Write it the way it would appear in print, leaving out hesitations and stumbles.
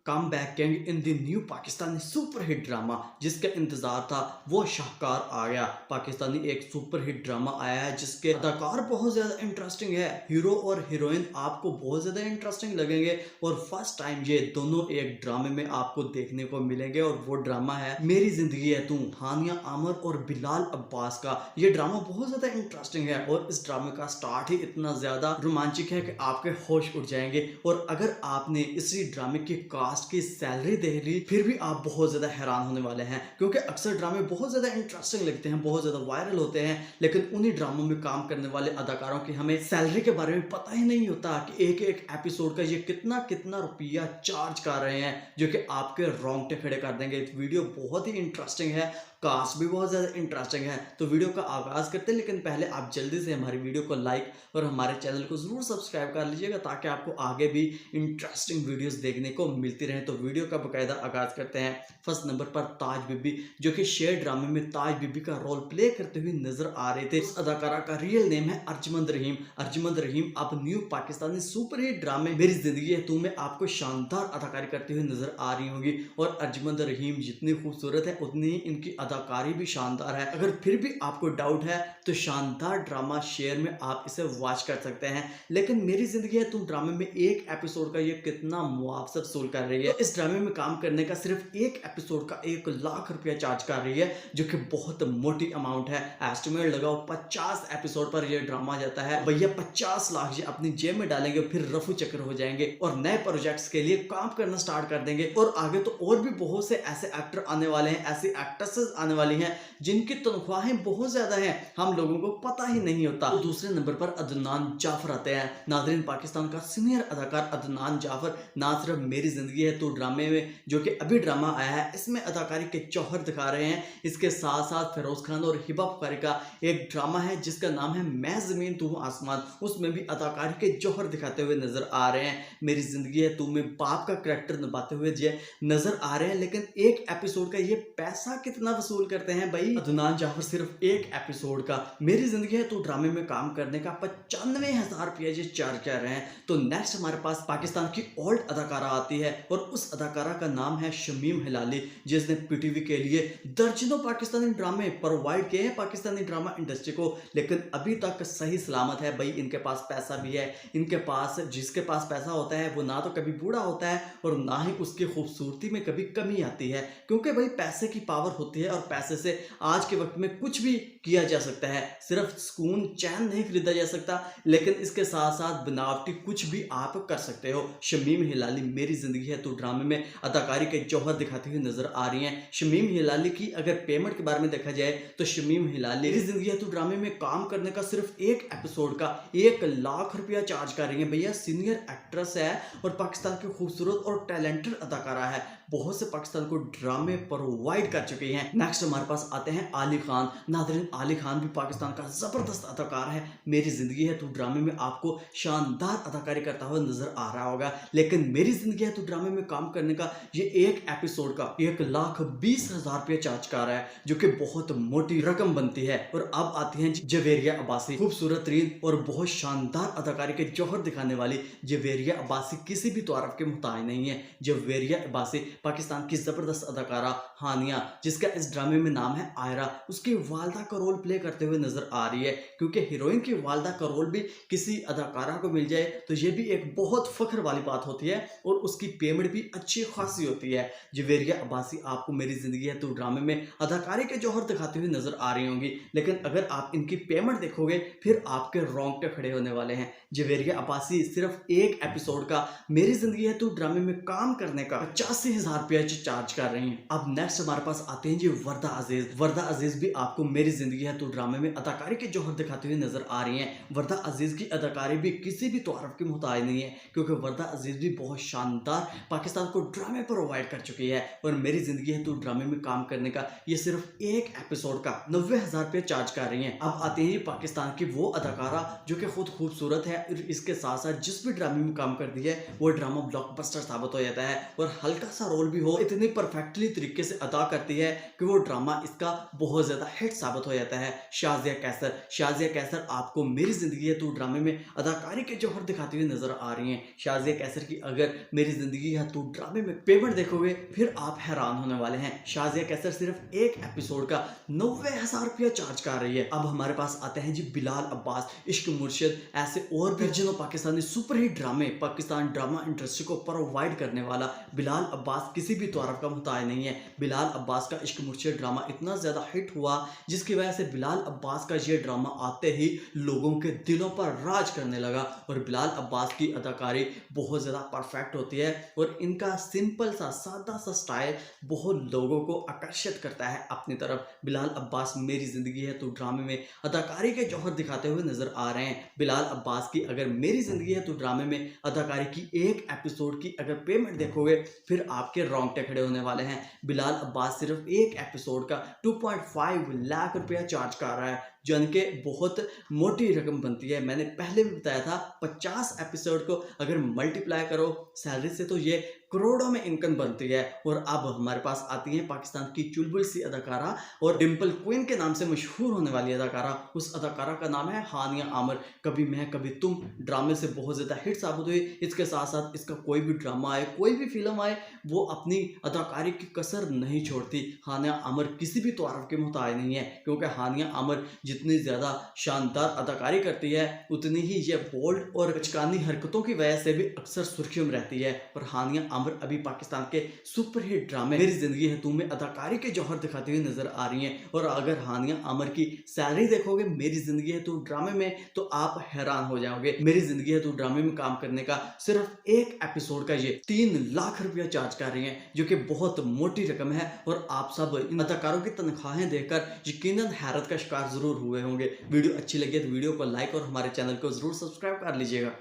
Come back gang in the new Pakistani superhit drama जिसका इंतजार था वो शाहकार आ गया। पाकिस्तानी एक सुपरहिट ड्रामा आया है जिसके अदाकार बहुत ज्यादा इंटरेस्टिंग है। हीरो और हीरोइन आपको बहुत ज्यादा इंटरेस्टिंग लगेंगे और फर्स्ट टाइम ये दोनों एक ड्रामे में आपको देखने को मिलेंगे और वो ड्रामा है मेरी जिंदगी है तू, हानिया आमर और बिलाल अब्बास का। ये ड्रामा बहुत ज्यादा इंटरेस्टिंग है और इस ड्रामे का स्टार्ट ही इतना ज्यादा रोमांचक है कि आपके होश उड़ जाएंगे। और अगर आपने इसी ड्रामे की कास्ट की सैलरी देख ली फिर भी आप बहुत ज्यादा हैरान होने वाले हैं, क्योंकि अक्सर ड्रामे बहुत ज्यादा इंटरेस्टिंग लगते हैं, बहुत ज्यादा वायरल होते हैं, लेकिन उन्हीं ड्रामों में काम करने वाले अदाकारों की हमें सैलरी के बारे में पता ही नहीं होता कि एक एक एपिसोड का ये कितना कितना रुपया चार्ज कर रहे हैं, जो कि आपके रोंगटे खड़े कर देंगे। वीडियो बहुत ही इंटरेस्टिंग है, कास्ट भी बहुत ज़्यादा इंटरेस्टिंग है। तो वीडियो का आगाज़ करते हैं, लेकिन पहले आप जल्दी से हमारी वीडियो को लाइक और हमारे चैनल को ज़रूर सब्सक्राइब कर लीजिएगा ताकि आपको आगे भी इंटरेस्टिंग वीडियोस देखने को मिलती रहे। तो वीडियो का बाकायदा आगाज़ करते हैं। फर्स्ट नंबर पर ताज बीबी, जो कि शेर ड्रामे में ताज बीबी का रोल प्ले करते हुए नजर आ रहे थे। उस अदाकारा का रियल नेम है अर्जमंद रहीम। अर्जमंद रहीम अब न्यू पाकिस्तानी सुपरहिट ड्रामे मेरी जिंदगी है तू में आपको शानदार अदाकारी करते हुए नजर आ रही होंगी। और अर्जमंद रहीम जितनी खूबसूरत है उतनी ही इनकी अदाकारी भी शानदार है। अगर फिर भी आपको डाउट है तो शानदार ड्रामा शेयर में आप इसे वॉच कर सकते हैं। लेकिन मेरी जिंदगी है तुम ड्रामे में एक एपिसोड का ये कितना मुआवजा वसूल कर रही है। तो इस ड्रामे में काम करने का सिर्फ एक एपिसोड का 1 लाख रुपया चार्ज कर रही है, जो कि बहुत मोटी अमाउंट है। एस्टिमेट लगाओ 50 एपिसोड पर यह ड्रामा जाता है, भैया 50 लाख ये अपनी जेब में डालेंगे, फिर रफू चक्कर हो जाएंगे और नए प्रोजेक्ट्स के लिए काम करना स्टार्ट कर देंगे। और आगे तो और भी बहुत से ऐसे एक्टर आने वाले हैं, ऐसी एक्ट्रेसेस आने वाली हैं जिनकी तनख्वाहें बहुत ज्यादा हैं, हम लोगों को पता ही नहीं होता। तो दूसरे नंबर पर अदनान जाफर आते हैं। नाज़रीन, पाकिस्तान का सीनियर अदाकार अदनान जाफर ना सिर्फ मेरी जिंदगी है तो ड्रामे में, जो कि अभी ड्रामा आया है, इसमें अदाकारी के जौहर दिखा रहे हैं। इसके साथ साथ फिरोज खान और हिबा बुखारी का एक ड्रामा है जिसका नाम है मैं जमीन तू आसमान, उसमें भी अदाकारी के जौहर दिखाते हुए नजर आ रहे हैं। मेरी जिंदगी है तू में बाप का करैक्टर निभाते हुए नजर आ रहे हैं। लेकिन एक एपिसोड का ये पैसा कितना वसूल करते हैं भाई अदनान जाफर? सिर्फ एक एपिसोड का मेरी जिंदगी है तो ड्रामे में काम करने का 95,000 रुपया ये चार्ज कर रहे हैं। तो नेक्स्ट हमारे पास पाकिस्तान की ओल्ड अदाकारा आती है और उस अदाकारा का नाम है शमीम हिलाली, जिसने पीटीवी के लिए दर्जनों पाकिस्तानी ड्रामे प्रोवाइड किए हैं पाकिस्तानी ड्रामा इंडस्ट्री को, लेकिन अभी तक सही सलामत है भाई। इनके पास पैसा भी है, इनके पास जिसके पास पैसा होता है वो ना तो कभी बूढ़ा होता है और ना ही उसकी खूबसूरती में कभी कमी आती है, क्योंकि भाई पैसे की पावर होती है और पैसे से आज के वक्त में कुछ भी किया जा सकता है। सिर्फ सुकून चैन नहीं खरीदा जा सकता, लेकिन इसके साथ साथ बनावटी कुछ भी आप कर सकते हो। शमीम हिलाली मेरी जिंदगी है तो ड्रामे में अदाकारी के जौहर दिखाती हुई नजर आ रही हैं। शमीम हिलाली की अगर पेमेंट के बारे में देखा जाए तो शमीम हिलाली मेरी जिंदगी है तो ड्रामे में काम करने का सिर्फ एक एपिसोड का 1 लाख रुपया चार्ज कर रही है। भैया सीनियर एक्ट्रेस है और पाकिस्तान की खूबसूरत और टैलेंटेड अदाकारा है, बहुत से पाकिस्तान को ड्रामे प्रोवाइड कर चुकी हैं। नेक्स्ट हमारे पास आते हैं आली खान। नाज़रीन, आली खान भी पाकिस्तान का जबरदस्त अदाकार है। मेरी जिंदगी है तो ड्रामे में आपको शानदार अदाकारी करता हुआ नजर आ रहा होगा, लेकिन मेरी जिंदगी है तो ड्रामे में काम करने का ये एक एपिसोड का 1,20,000 रुपया चार्ज कर रहा है, जो कि बहुत मोटी रकम बनती है। और अब आती है जवेरिया अब्बासी, खूबसूरत तरीन और बहुत शानदार अदाकारी के जौहर दिखाने वाली जवेरिया अब्बासी किसी भी तारीफ के मुताबिक नहीं है। जवेरिया अब्बासी पाकिस्तान की जबरदस्त अदाकारा हानिया, जिसका इस ड्रामे में नाम है आयरा, उसकी वालदा का रोल प्ले करते हुए नजर आ रही है, क्योंकि हीरोइन की वालदा का रोल भी किसी अदाकारा को मिल जाए तो ये भी एक बहुत फख्र वाली बात होती है और उसकी पेमेंट भी अच्छी खासी होती है। जवेरिया अब्बासी आपको मेरी जिंदगी है तो ड्रामे में अदाकारी के जौहर दिखाते हुए नजर आ रही होंगी, लेकिन अगर आप इनकी पेमेंट देखोगे फिर आपके रोंगटे खड़े होने वाले हैं। जवेरिया अब्बासी सिर्फ एक एपिसोड का मेरी जिंदगी है तो ड्रामे में काम करने का 85,000 रुपया चार्ज कर रही हैं। अब नेक्स्ट हमारे पास आते हैं जी वर्दा अजीज। वर्दा अजीज भी आपको मेरी जिंदगी है तो ड्रामे में अदाकारी के जौहर दिखाते हुए नजर आ रही हैं। वर्दा अजीज की अदाकारी भी किसी भी तारीफ के मुताबिक नहीं है, क्योंकि वर्दा अजीज भी बहुत शानदार पाकिस्तान को ड्रामे प्रोवाइड कर चुकी है और मेरी जिंदगी है तो ड्रामे में काम करने का ये सिर्फ एक एपिसोड का 90,000 रुपया चार्ज कर रही हैं। अब आते हैं पाकिस्तान की वो अदाकारा जो कि खुद खूबसूरत है और इसके साथ साथ जिस भी ड्रामे में काम करती है वो ड्रामा ब्लॉकबस्टर साबित हो जाता है, और हल्का सा रोल भी हो इतनी परफेक्टली तरीके से अदा करती है कि वो ड्रामा इसका बहुत ज्यादा हिट साबित हो जाता है। शाजिया कैसर, शाजिया कैसर आपको मेरी जिंदगी है तो ड्रामे में अदाकारी के जौहर दिखाती हुई नजर आ रही हैं। शाजिया कैसर की अगर मेरी जिंदगी है तू ड्रामे में पेमेंट देखोगे फिर आप हैरान होने वाले हैं। शाज़िया कैसर सिर्फ एक एपिसोड का 90,000 रुपया चार्ज कर रही है। अब हमारे पास आते हैं जी बिलाल अब्बास, इश्क मुर्शिद, ऐसे और भी दर्जनों पाकिस्तानी सुपरहिट ड्रामे पाकिस्तान ड्रामा इंडस्ट्री को प्रोवाइड करने वाला बिलाल अब्बास किसी भी तौर का मुहताज नहीं है। बिलाल अब्बास का इश्क मुर्शिद ड्रामा इतना ज़्यादा हिट हुआ जिसकी वजह से बिलाल अब्बास का ये ड्रामा आते ही लोगों के दिलों पर राज करने लगा। और बिलाल अब्बास की अदाकारी बहुत ज़्यादा परफेक्ट होती है और इनका सिंपल सा सादा सा स्टाइल बहुत लोगों को आकर्षित करता है अपनी तरफ। बिलाल अब्बास मेरी ज़िंदगी है तो ड्रामे में अदाकारी के जौहर दिखाते हुए नजर आ रहे हैं। बिलाल अब्बास की अगर मेरी ज़िंदगी है तो ड्रामे में अदाकारी की एक एपिसोड की अगर पेमेंट देखोगे फिर आपके रोंगटे खड़े होने वाले हैं। बिलाल अब्बास सिर्फ एक एपिसोड का 2.5 लाख रुपया चार्ज कर रहा है, जन के बहुत मोटी रकम बनती है। मैंने पहले भी बताया था 50 एपिसोड को अगर मल्टीप्लाई करो सैलरी से तो ये करोड़ों में इनकम बनती है। और अब हमारे पास आती है पाकिस्तान की चुलबुल सी अदाकारा और डिम्पल क्वीन के नाम से मशहूर होने वाली अदाकारा। उस अदाकारा का नाम है हानिया आमिर। कभी मैं कभी तुम ड्रामे से बहुत ज़्यादा हिट साबित हुई। इसके साथ साथ इसका कोई भी ड्रामा आए कोई भी फिल्म आए वो अपनी अदाकारी की कसर नहीं छोड़ती। हानिया आमिर किसी भी तारीफ के मुताबिक नहीं है, क्योंकि हानिया आमिर जितनी ज़्यादा शानदार अदाकारी करती है उतनी ही ये बोल्ड और बचकानी हरकतों की वजह से भी अक्सर सुर्खियों में रहती है। पर हानिया आमिर अभी पाकिस्तान के सुपरहिट ड्रामे मेरी ज़िंदगी है तुम में अदाकारी के जौहर दिखाती हुई नजर आ रही हैं। और अगर हानिया आमिर की सैलरी देखोगे मेरी ज़िंदगी है तुम ड्रामे में तो आप हैरान हो जाओगे। मेरी ज़िंदगी है तुम ड्रामे में काम करने का सिर्फ एक एपिसोड का ये 3 लाख रुपया चार्ज कर रही हैं, जो कि बहुत मोटी रकम है। और आप सब इन अदाकारों की तनख्वाहें देखकर यकीनन हैरत का शिकार जरूर हुए होंगे। वीडियो अच्छी लगी तो वीडियो को लाइक और हमारे चैनल को जरूर सब्सक्राइब कर लीजिएगा।